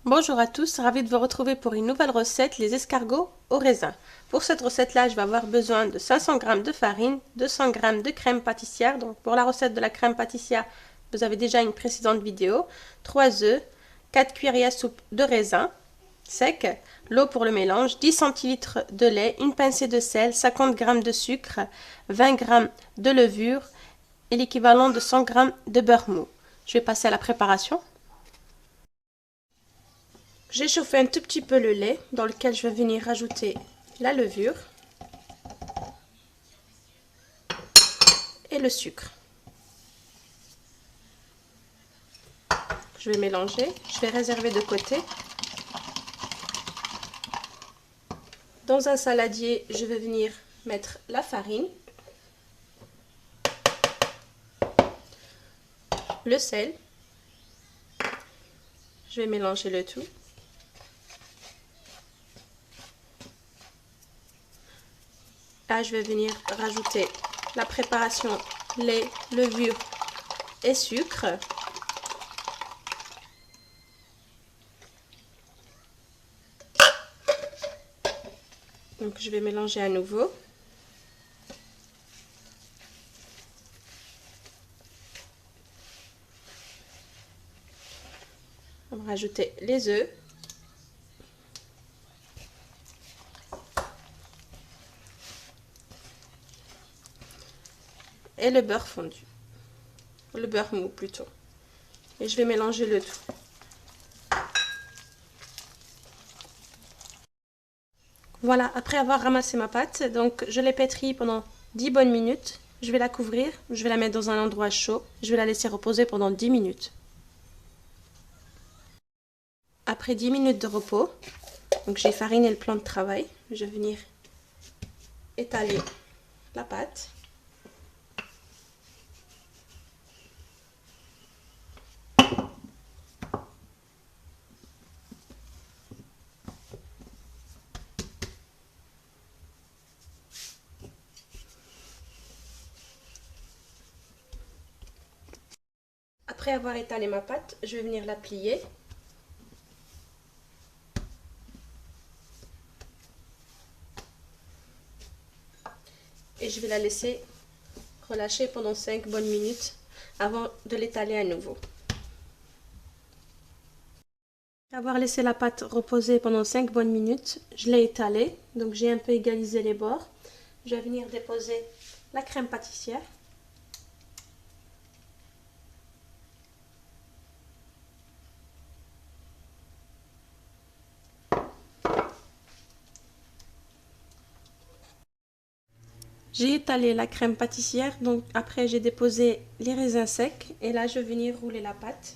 Bonjour à tous, ravi de vous retrouver pour une nouvelle recette, les escargots au raisin. Pour cette recette-là, je vais avoir besoin de 500 g de farine, 200 g de crème pâtissière. Donc pour la recette de la crème pâtissière, vous avez déjà une précédente vidéo. 3 œufs, 4 cuillères à soupe de raisin sec, l'eau pour le mélange, 10 centilitres de lait, une pincée de sel, 50 g de sucre, 20 g de levure et l'équivalent de 100 g de beurre mou. Je vais passer à la préparation. J'ai chauffé un tout petit peu le lait dans lequel je vais venir rajouter la levure et le sucre. Je vais mélanger, je vais réserver de côté. Dans un saladier, je vais venir mettre la farine, le sel. Je vais mélanger le tout. Là, je vais venir rajouter la préparation lait, levure et sucre. Donc, je vais mélanger à nouveau. On va rajouter les œufs. Et le beurre fondu. Le beurre mou plutôt. Et je vais mélanger le tout. Voilà, après avoir ramassé ma pâte, donc je l'ai pétrie pendant 10 bonnes minutes. Je vais la couvrir, je vais la mettre dans un endroit chaud. Je vais la laisser reposer pendant 10 minutes. Après 10 minutes de repos, donc j'ai fariné le plan de travail. Je vais venir étaler la pâte. Après avoir étalé ma pâte, je vais venir la plier. Et je vais la laisser relâcher pendant 5 bonnes minutes avant de l'étaler à nouveau. Après avoir laissé la pâte reposer pendant 5 bonnes minutes, je l'ai étalée, donc j'ai un peu égalisé les bords. Je vais venir déposer la crème pâtissière. J'ai étalé la crème pâtissière, donc après j'ai déposé les raisins secs et là je vais venir rouler la pâte.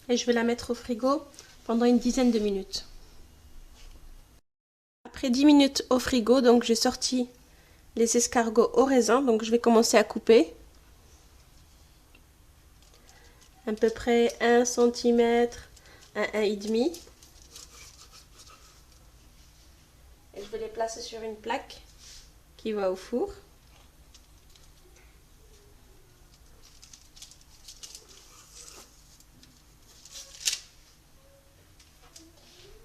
Et je vais la mettre au frigo pendant une dizaine de minutes. Après 10 minutes au frigo, donc j'ai sorti les escargots au raisin, donc je vais commencer à couper. À peu près 1 cm à 1,5 cm. Et je vais les placer sur une plaque qui va au four.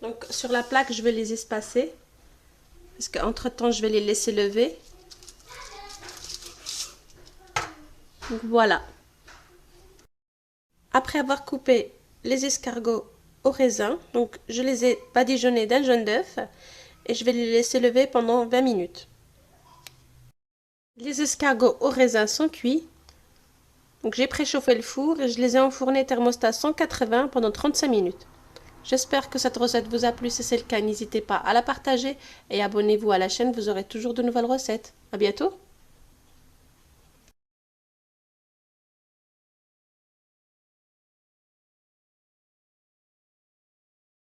Donc sur la plaque, je vais les espacer parce qu'entre temps, je vais les laisser lever. Donc voilà. Après avoir coupé les escargots au raisin, donc je les ai badigeonnés d'un jaune d'œuf et je vais les laisser lever pendant 20 minutes. Les escargots au raisin sont cuits. Donc j'ai préchauffé le four et je les ai enfournés thermostat 180 pendant 35 minutes. J'espère que cette recette vous a plu. Si c'est le cas, n'hésitez pas à la partager et abonnez-vous à la chaîne, vous aurez toujours de nouvelles recettes. À bientôt!